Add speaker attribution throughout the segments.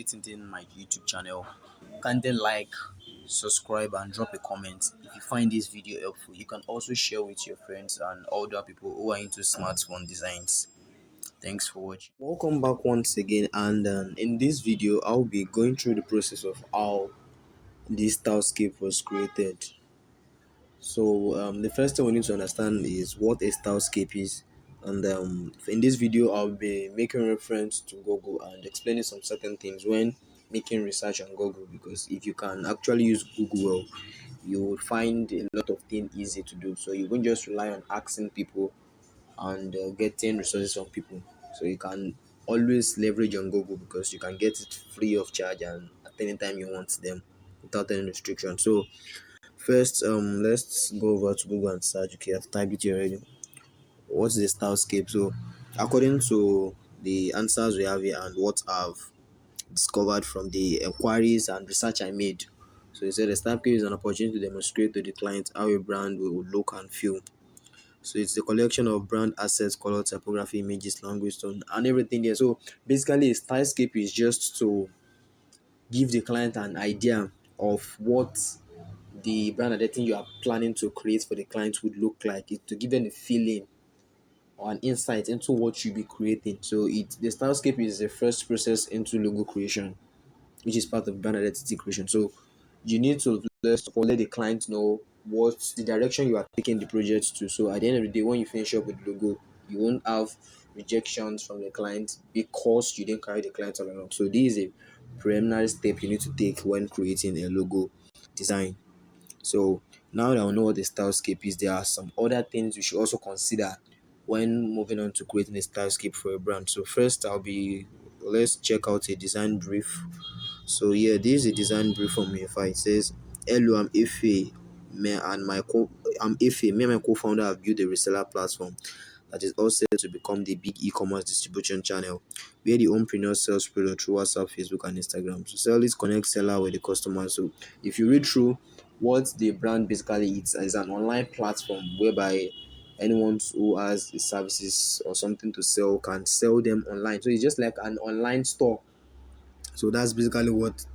Speaker 1: visiting my YouTube channel, kindly like, subscribe, and drop a comment. If you find this video helpful, you can also share with your friends and other people who are into smartphone designs. Thanks for watching. Welcome back once again, and in this video, I'll be going through the process of how this Scape was created. So the first thing we need to understand is what a scape is, and in this video I'll be making reference to Google and explaining some certain things when making research on Google, because if you can actually use Google well, you will find a lot of things easy to do. So you won't just rely on asking people and getting resources from people. So you can always leverage on Google because you can get it free of charge and at any time you want them without any restriction. So first, let's go over to Google and search. Okay, I've typed it here already. What's the Scape? So, according to the answers we have here and what I've discovered from the inquiries and research I made, so he said the Scape is an opportunity to demonstrate to the client how a brand will look and feel. So it's a collection of brand assets, color, typography, images, language, tone, and everything there. So basically, a Scape is just to give the client an idea of what the brand identity you are planning to create for the client would look like, it to give them a feeling or an insight into what you'll be creating. So the Stylescape is the first process into logo creation, which is part of brand identity creation. So you need to let the client know what the direction you are taking the project to. So at the end of the day, when you finish up with the logo, you won't have rejections from the client because you didn't carry the client all along. So this is a preliminary step you need to take when creating a logo design. So now that we know what the Stylescape is, there are some other things we should also consider when moving on to creating a Stylescape for a brand. So first, let's check out a design brief. So yeah, this is a design brief from me. If it says, "Hello, I'm Efe. I'm Efe. Me and my co-founder have built a reseller platform that is all set to become the big e-commerce distribution channel where the homepreneur sells product through WhatsApp, Facebook, and Instagram. So sell is connect seller with the customer." So if you read through what the brand basically is an online platform whereby anyone who has the services or something to sell can sell them online. So it's just like an online store. So that's basically what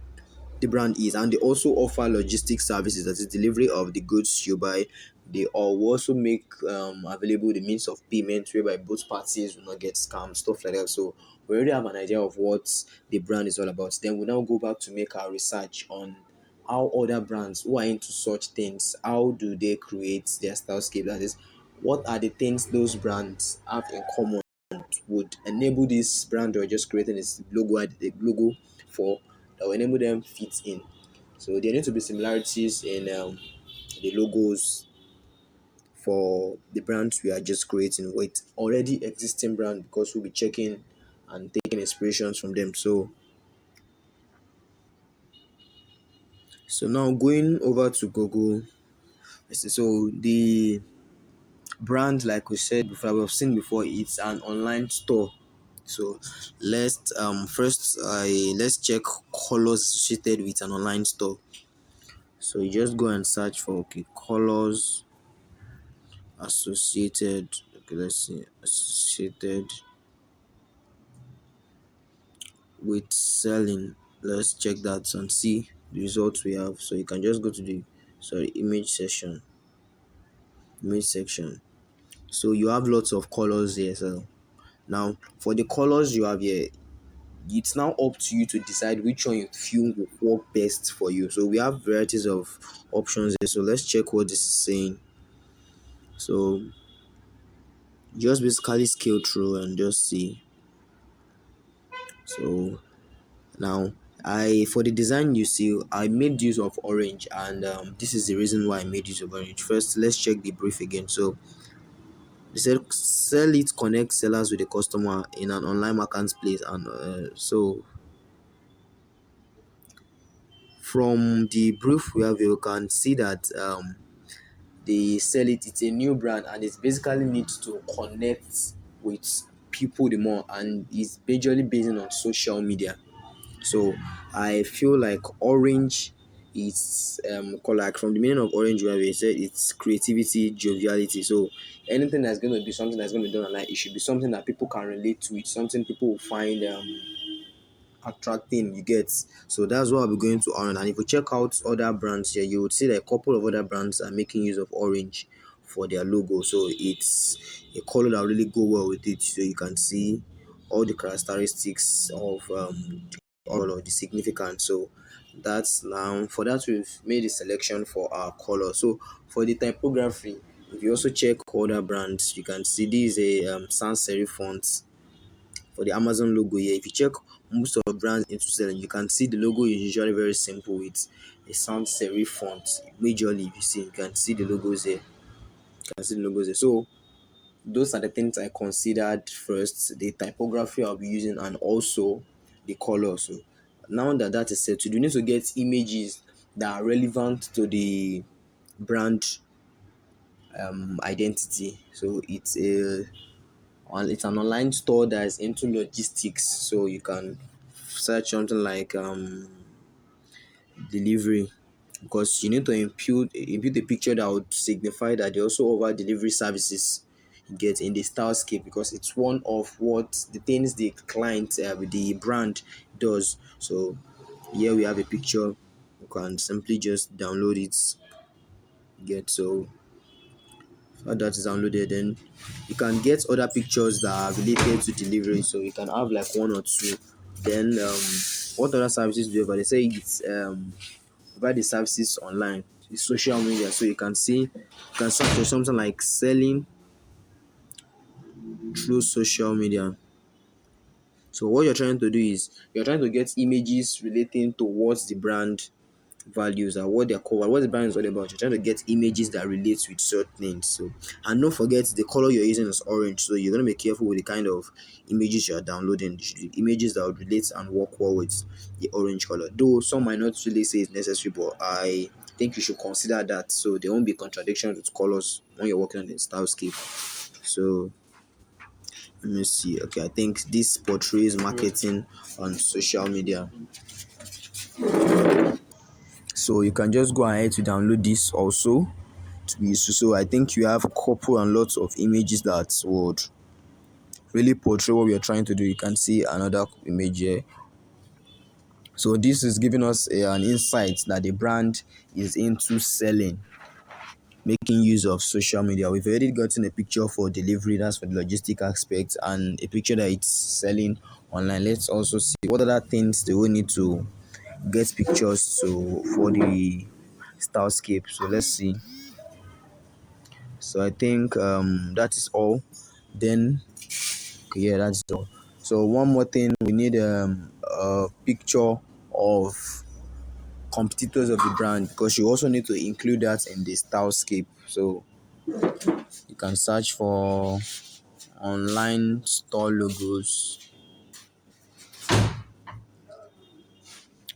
Speaker 1: the brand is, and they also offer logistics services, that is delivery of the goods you buy. They also make available the means of payment whereby both parties will not get scammed, stuff like that. So we already have an idea of what the brand is all about. Then we now go back to make our research on how other brands who are into such things, how do they create their stylescape, that is what are the things those brands have in common would enable this brand or just creating this logo for that will enable them fit in. So there need to be similarities in the logos for the brands we are just creating with already existing brand, because we'll be checking and taking inspirations from them. So now going over to Google, so the brand, like we said before, we've seen before, it's an online store. So let's check colors associated with an online store. So you just go and search for colors associated. Okay, let's see, associated with selling. Let's check that and see the results we have. So you can just go to the image section. So you have lots of colors here. So now for the colors you have here, it's now up to you to decide which one you feel will work best for you. So we have varieties of options here. So let's check what this is saying. So just basically scale through and just see. So now for the design, you see I made use of orange, and this is the reason why I made use of orange. First, let's check the brief again. So they said sell it, connect sellers with the customer in an online marketplace, and so from the brief we have, you can see that they sell it. It's a new brand, and it basically needs to connect with people the more, and it's majorly based on social media. So I feel like orange is like from the meaning of orange where we said it's creativity, joviality. So anything that's going to be something that's going to be done online, it should be something that people can relate to. It's something people will find attracting, you get. So that's what I'll be going to orange. And if you check out other brands here, you would see that a couple of other brands are making use of orange for their logo. So it's a color that really go well with it. So you can see all the characteristics of all of the significance. So that's now for that we've made a selection for our color. So for the typography, if you also check other brands, you can see this is a sans serif font for the Amazon logo here. If you check most of the brands into selling, you can see the logo is usually very simple with a sans serif font. Majorly, if you see, you can see the logos there. You can see the logos there. So those are the things I considered first: the typography I'll be using, and also the color. So now that that is set, you need to get images that are relevant to the brand identity. So it's an online store that is into logistics. So you can search something like delivery, because you need to impute a picture that would signify that they also offer delivery services. You get in the Starscape, because it's one of what the things the client with the brand does. So here we have a picture. You can simply just download it. Get so that is downloaded, then you can get other pictures that are related to delivery. So you can have like one or two. Then what other services do you have? They say it's provide the services online, it's social media. So you can see, you can search for something like selling through social media. So what you're trying to do is you're trying to get images relating to what the brand values and what they're covered, what the brand is all about. You're trying to get images that relate with certain things. So, and don't forget the color you're using is orange. So you're gonna be careful with the kind of images you're downloading. Images that would relate and work well with the orange color. Though some might not really say it's necessary, but I think you should consider that. So there won't be contradictions with colors when you're working on the stylescape. So let me see. Okay, I think this portrays marketing on social media. So you can just go ahead to download this also to be used. So I think you have a couple and lots of images that would really portray what we are trying to do. You can see another image here. So this is giving us an insight that the brand is into selling, making use of social media. We've already gotten a picture for delivery, that's for the logistic aspect, and a picture that it's selling online. Let's also see what other things they will need to get pictures to for the stylescape. So let's see. So I think that is all. Then okay, yeah, that's all. So one more thing, we need a picture of competitors of the brand, because you also need to include that in the stylescape. So you can search for online store logos.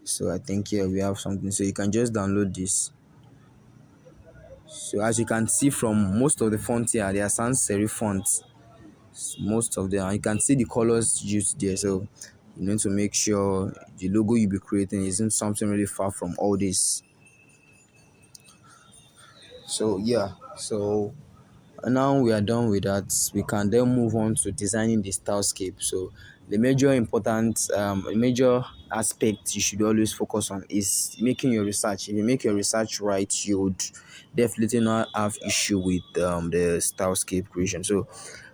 Speaker 1: So I think here we have something. So you can just download this. So as you can see from most of the fonts here, they are sans serif fonts. Most of them, and you can see the colors used there. So you need to make sure the logo you'll be creating isn't something really far from all this. So yeah, so now we are done with that. We can then move on to designing the stylescape. So the major aspect you should always focus on is making your research. If you make your research right, you would definitely not have issue with the stylescape creation. So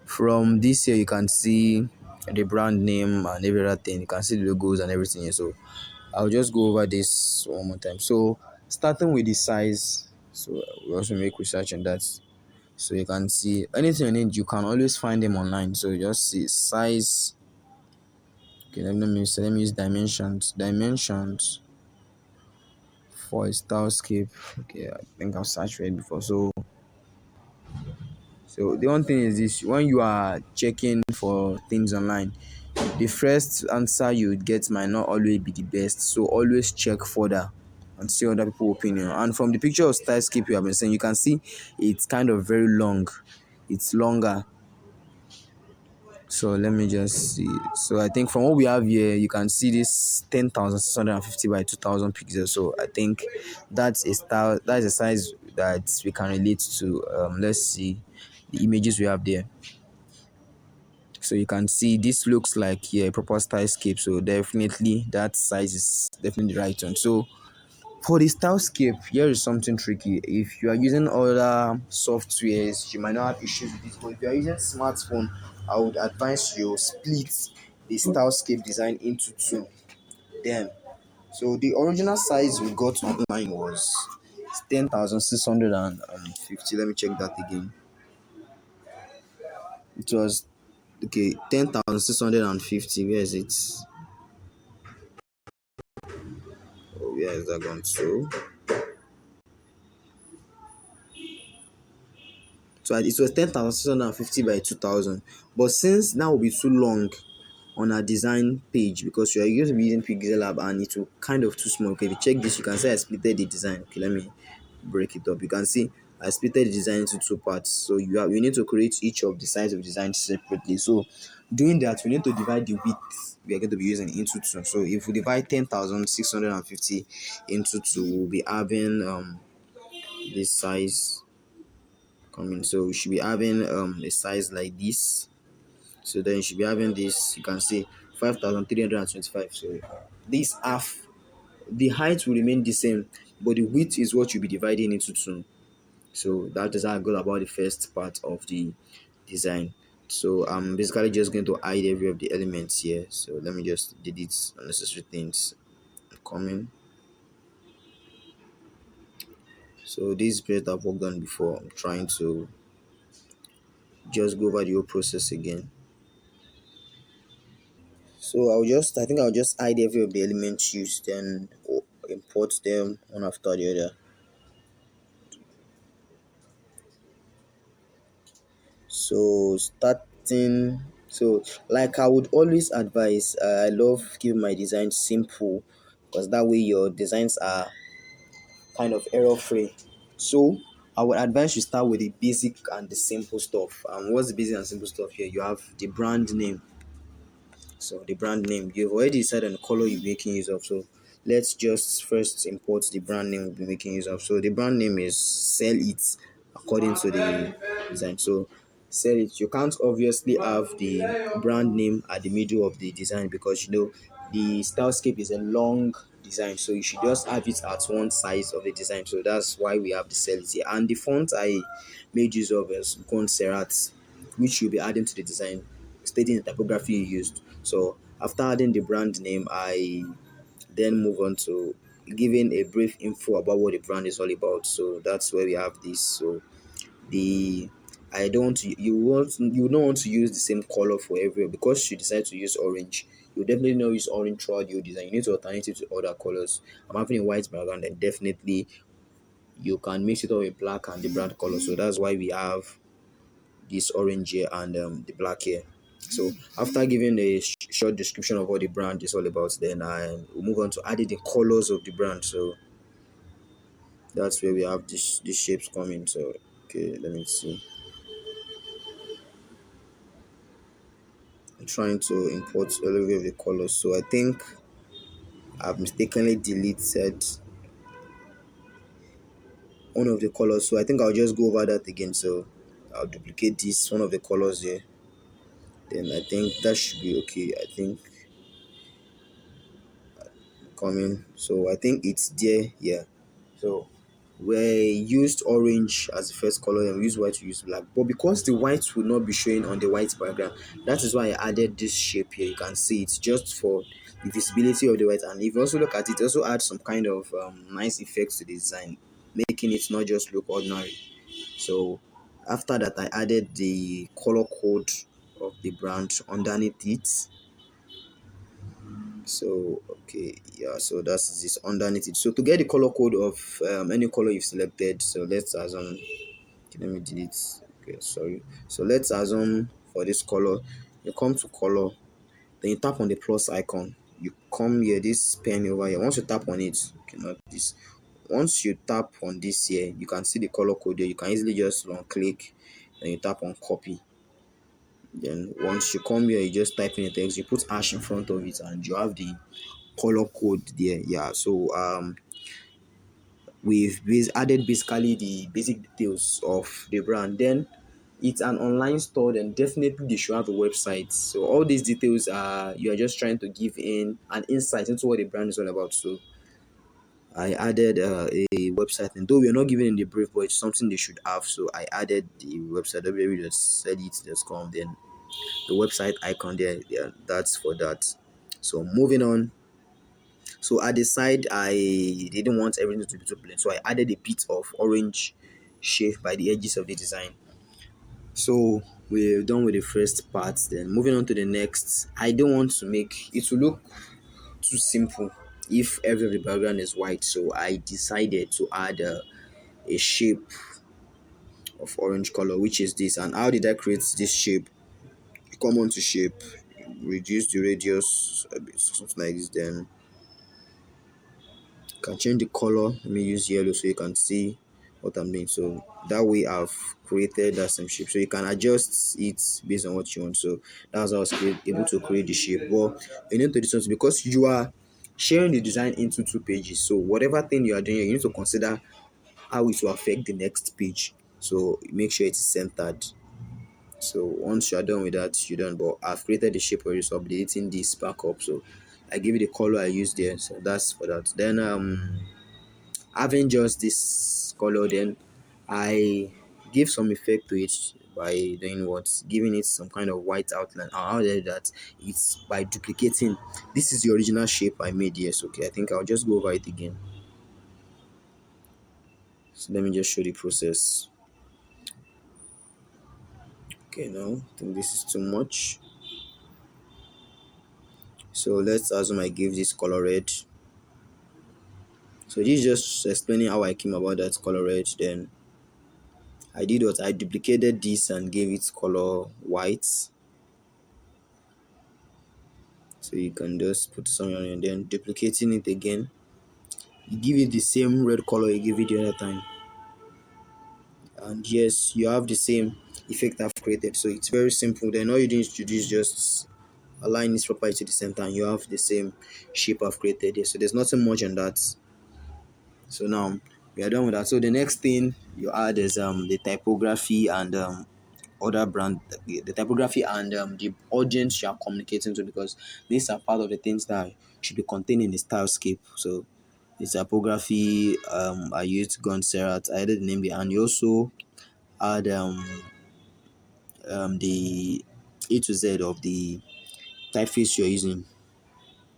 Speaker 1: from this here, you can see the brand name and every other thing. You can see the logos and everything here. So I'll just go over this one more time. So starting with the size, so we also make research on that. So you can see anything you need, you can always find them online. So just see size. Okay, let me use dimensions for a stylescape. Okay, I think I've searched for it before. So the one thing is this: when you are checking for things online, the first answer you get might not always be the best. So always check further and see other people's opinion. And from the picture of stylescape you have been saying, you can see it's kind of very long. It's longer. So let me just see. So I think from what we have here, you can see this 10,650 by 2,000 pixels. So I think that's a style, that's a size that we can relate to. Let's see the images we have there. So you can see this looks like, yeah, a proper style scape. So definitely that size is definitely the right one. So for the style scape, here is something tricky. If you are using other softwares, you might not have issues with this. But if you are using smartphone, I would advise you split the style scape design into two. Then, so the original size we got online was 10,650. Let me check that again. It was okay, 10,650. Where is it? Oh, where is that gone to? So it was 10,650 by 2,000. But since that will be too long on our design page, because you are going to be using Pixel Lab and it will kind of too small. Okay, if you check this, you can see I split the design. Okay, let me break it up. You can see I split the design into two parts. So you need to create each of the sides of the design separately. So doing that, we need to divide the width we are going to be using into two. So if we divide 10,650 into two, we'll be having this size coming. So we should be having a size like this. So then you should be having this, you can see 5,325. So this half, the height will remain the same, but the width is what you'll be dividing into two. So that is how I go about the first part of the design. So I'm basically just going to hide every of the elements here. So let me just delete unnecessary things coming. So this bit I've worked on before. I'm trying to just go over the whole process again. So I think I'll just hide every of the elements used, then import them one after the other. So starting, so like I would always advise, I love keeping my designs simple because that way your designs are kind of error free. So I would advise you start with the basic and the simple stuff. What's the basic and simple stuff here? You have the brand name. So the brand name, you've already decided on the color you're making use of. So let's just first import the brand name we'll be making use of. So the brand name is Sell It according to the design. So Sell It. You can't obviously have the brand name at the middle of the design because you know the stylescape is a long design. So you should just have it at one size of the design. So that's why we have the Sell It here. And the font I made use of is Montserrat, which you'll be adding to the design, stating the typography you used. So after adding the brand name, I then move on to giving a brief info about what the brand is all about. So that's where we have this. So the I don't want to, you don't want to use the same color for everywhere because you decide to use orange. You definitely not use orange throughout your design. You need to alternate it to other colors. I'm having a white background, and definitely you can mix it up with black and the brand color. So that's why we have this orange here and the black here. So after giving a short description of what the brand is all about, then I will move on to adding the colors of the brand. So that's where we have these shapes coming. So okay, let me see. I'm trying to import a little bit of the colors. So I think I've mistakenly deleted one of the colors. So I think I'll just go over that again. So I'll duplicate this one of the colors here. Then I think that should be okay. I think coming. So I think it's there. Yeah. So we used orange as the first color and we used white to use black. But because the white will not be showing on the white background, that is why I added this shape here. You can see it's just for the visibility of the white. And if you also look at it, it also adds some kind of nice effects to the design, making it not just look ordinary. So after that, I added the color code of the brand underneath it. So okay, yeah, so that's this underneath it. So to get the color code of any color you've selected, so let's assume, okay, let me delete, okay, sorry. So let's assume for this color, you come to color, then you tap on the plus icon, you come here, this pen over here. Once you tap on it, okay, not this, once you tap on this here, you can see the color code there. You can easily just long click, then you tap on copy. Then once you come here, you just type in the text, you put hash in front of it, and you have the color code there. Yeah, so we've added basically the basic details of the brand. Then it's an online store, then definitely they should have a website. So all these details are, you are just trying to give in an insight into what the brand is all about. So I added a website, and though we are not given in the brief, but it's something they should have. So I added the website www.sedit.com, then the website icon there. Yeah, that's for that. So moving on. So at the side, I didn't want everything to be too plain, so I added a bit of orange shade by the edges of the design. So we're done with the first part. Then moving on to the next, I don't want to make it to look too simple if every of the background is white. So I decided to add a shape of orange color, which is this. And how did I create this shape? You come on to shape, reduce the radius a bit, something like this. Then you can change the color. Let me use yellow so you can see what I'm doing. So that way I've created that same shape. So you can adjust it based on what you want. So that's how I was able to create the shape. But you need to do something because you are sharing the design into two pages. So whatever thing you are doing, you need to consider how it will affect the next page. So make sure it's centered. So once you're done with that, you're done. But I've created the shape already, so I'm deleting this back up. So I give it the color I used there. So that's for that. Then having just this color, then I give some effect to it by doing what, giving it some kind of white outline. How I did that, it's by duplicating. This is the original shape I made. Yes, okay, I think I'll just go over it again. So let me just show the process. Okay, now I think this is too much. So let's assume I give this color red. So this is just explaining how I came about that color red. Then I did what, I duplicated this and gave it color white. So you can just put some on and then duplicating it again. You give it the same red color you give it the other time. And yes, you have the same effect I've created. So it's very simple. Then all you need to do is just align this properly to the center and you have the same shape I've created here. So there's nothing much on that. So now we are done with that. So the next thing you add is the typography and other brand, the typography and the audience you are communicating to, because these are part of the things that should be contained in the stylescape. So the typography, I used Gonserrat, I added the name and you also add the A to Z of the typeface you're using.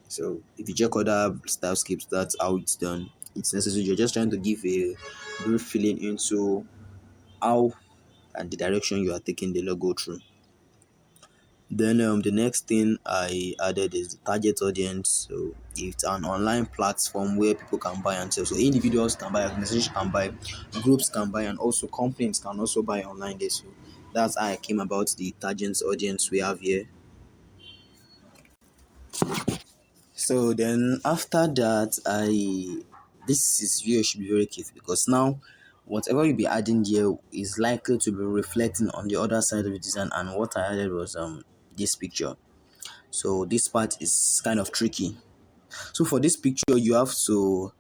Speaker 1: So if you check other stylescapes, that's how it's done. It's necessary. You're just trying to give a brief feeling into how and the direction you are taking the logo through. Then the next thing I added is the target audience. So it's an online platform where people can buy and sell. So individuals can buy, organizations can buy, groups can buy, and also companies can also buy online there. So that's how I came about the target audience we have here. So then after that, this is where you should be very careful because now whatever you be adding here is likely to be reflecting on the other side of the design. And what I added was this picture. So this part is kind of tricky. So for this picture, you have to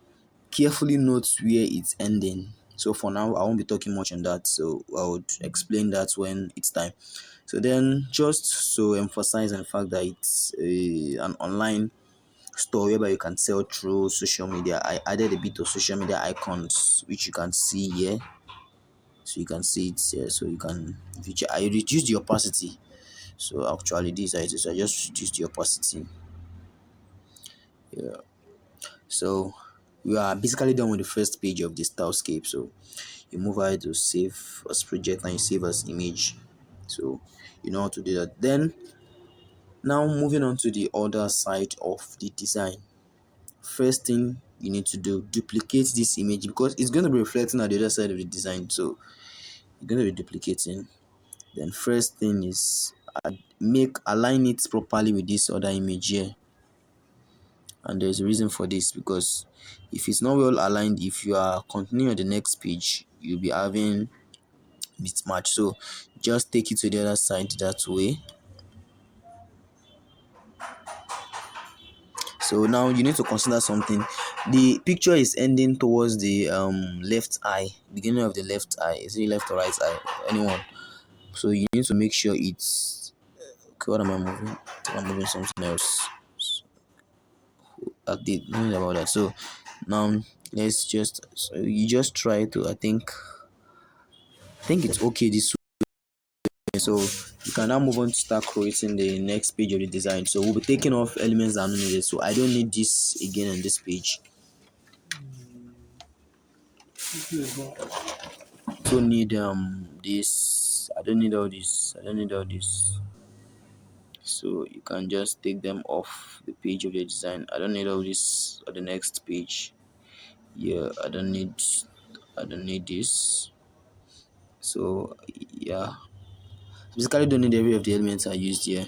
Speaker 1: carefully note where it's ending. So for now, I won't be talking much on that. So I would explain that when it's time. So then, just to emphasize on the fact that it's an online store whereby you can sell through social media, I added a bit of social media icons which you can see here. So you can see it here. So you can, if you I reduced the opacity. So actually, this I just reduced the opacity. Yeah. So we are basically done with the first page of the stylescape. So you move ahead to save as project and you save as image. So you know how to do that. Then now moving on to the other side of the design. First thing you need to do, duplicate this image because it's going to be reflecting at the other side of the design. So you're going to be duplicating. Then first thing is align it properly with this other image here. And there's a reason for this because if it's not well aligned, if you are continuing on the next page, you'll be having mismatch. So just take it to the other side that way. So now you need to consider something. The picture is ending towards the left eye, beginning of the left eye. Is it left or right eye? Anyone? So you need to make sure it's okay. What am I moving? I'm moving something else. Update nothing about that. So now let's just so you just try to I think it's okay this way. So you can now move on to start creating the next page of the design. So we'll be taking off elements that are not needed. So I don't need this again on this page. Don't need this. I don't need all this. I don't need all this. So you can just take them off the page of the design. I don't need all this on the next page. Yeah, I don't need this. So yeah, basically don't need every of the elements I used here.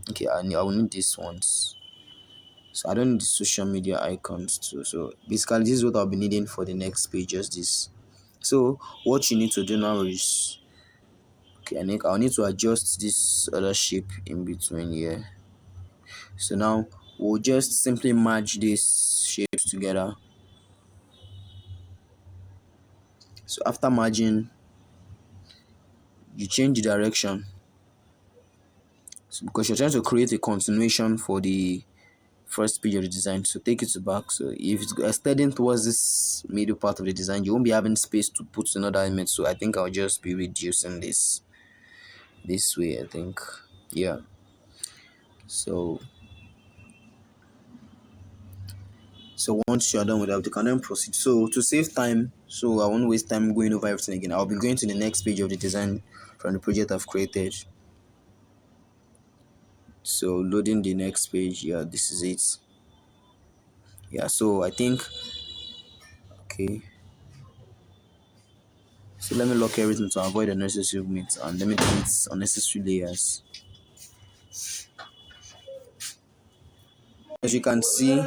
Speaker 1: Okay, I will need these ones. So I don't need the social media icons too. So basically this is what I'll be needing for the next page, just this. So what you need to do now is okay, I'll need to adjust this other shape in between here. So now we'll just simply merge these shapes together. So after merging, you change the direction. So because you're trying to create a continuation for the first page of the design, so take it to back. So if it's extending towards this middle part of the design, you won't be having space to put another element. So I think I'll just be reducing this way, I think. Yeah. So once you're done with that, you can then proceed. So to save time, so I won't waste time going over everything again. I'll be going to the next page of the design from the project I've created. So loading the next page. Yeah, this is it. Yeah, so I think okay. So let me lock everything to avoid unnecessary movements and let me delete unnecessary layers. As you can see,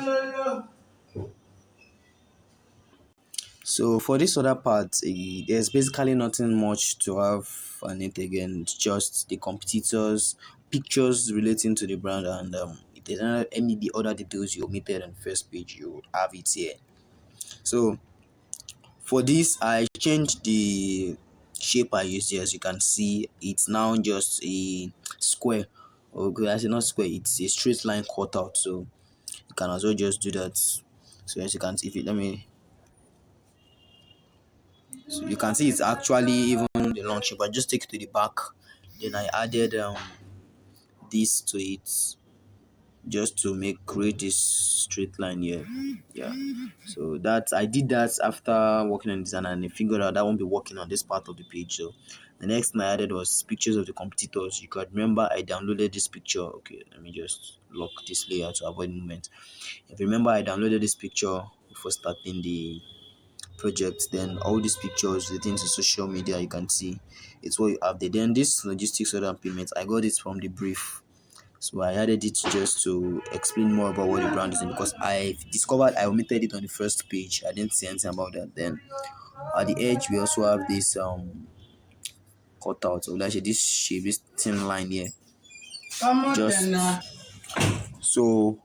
Speaker 1: so for this other part, there's basically nothing much to have on it again. It's just the competitors, pictures relating to the brand, and if there's any the other details you omitted on the first page, you have it here. So for this, I changed the shape I used here. As you can see, it's now just a square. Okay, I say not square, it's a straight line cut out. So you can as well just do that. So as you can see, if it let me so you can see it's actually even the long shape. I just take it to the back. Then I added this to it just to make create this straight line here. Yeah. So that I did that after working on design and I figured out that won't be working on this part of the page. So the next thing I added was pictures of the competitors. You could remember I downloaded this picture. Okay, let me just lock this layer to avoid movement. If you remember I downloaded this picture before starting the project, then all these pictures the things in social media you can see it's what you have there. Then this logistics order and payments I got it from the brief, so I added it just to explain more about what the brand is in because I discovered I omitted it on the first page. I didn't see anything about that. Then at the edge we also have this cutout, so actually this shape, this thin line here, just so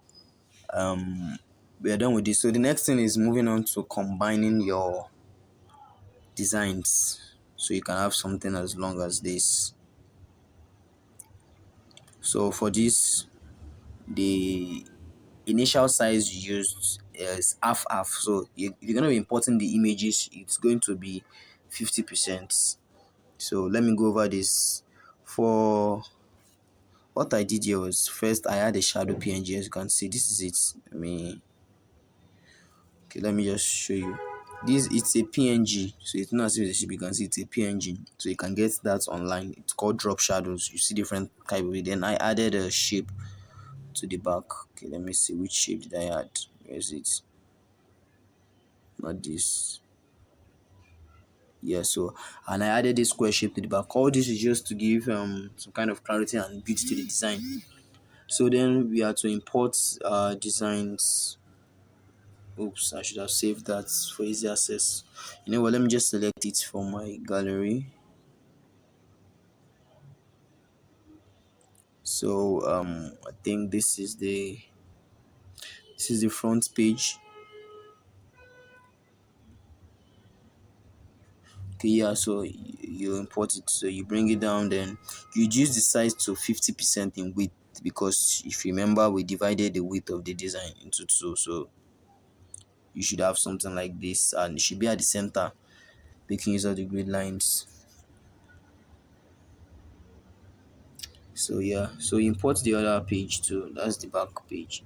Speaker 1: we are done with this. So the next thing is moving on to combining your designs so you can have something as long as this. So for this, the initial size used is half. So you're going to be importing the images, it's going to be 50%. So let me go over this. For what I did here was first I had a shadow png. As you can see, this is it. Let me just show you. This it's a png, so it's not as if you can see it's a png, so you can get that online. It's called drop shadows. You see different type of it. Then I added a shape to the back. Okay, let me see which shape did I add. Where is it? Not this. Yeah, so and I added this square shape to the back. All this is just to give some kind of clarity and beauty to the design. So then we are to import designs. Oops, I should have saved that for easy access. You know what, let me just select it from my gallery. So I think this is the front page. Okay, Okay, yeah, so you import it, so you bring it down, then you reduce the size to 50% in width, because if you remember, we divided the width of the design into two, so you should have something like this, and it should be at the center, making use of the grid lines. So yeah, so import the other page too, that's the back page.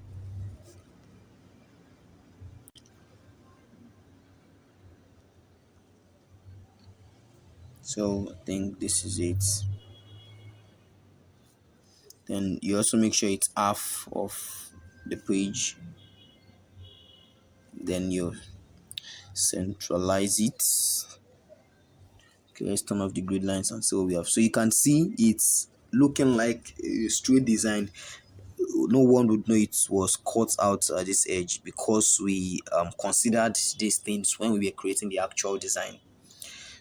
Speaker 1: So I think this is it. Then you also make sure it's half of the page, then you centralize it. Okay, let's turn off the grid lines and see what we have. So you can see it's looking like a straight design. No one would know it was cut out at this edge, because we considered these things when we were creating the actual design.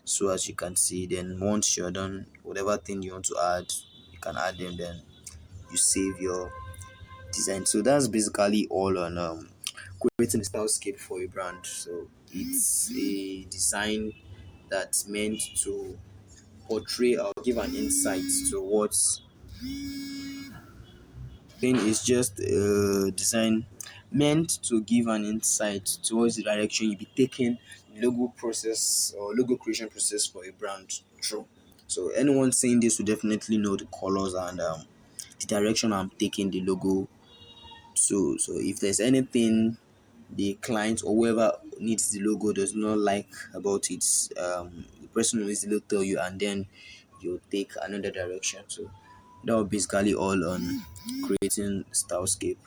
Speaker 1: So as you can see, then once you're done, whatever thing you want to add, you can add them, then you save your design. So that's basically all on creating a style scape for a brand. So it's a design that's meant to portray or give an insight to what's thing. Is just a design meant to give an insight towards the direction you'll be taking logo process or logo creation process for a brand through. So anyone seeing this will definitely know the colors and the direction I'm taking the logo. So if there's anything the client or whoever needs the logo does not like about it, the person will easily tell you, and then you take another direction. So that was basically all on creating stylescape.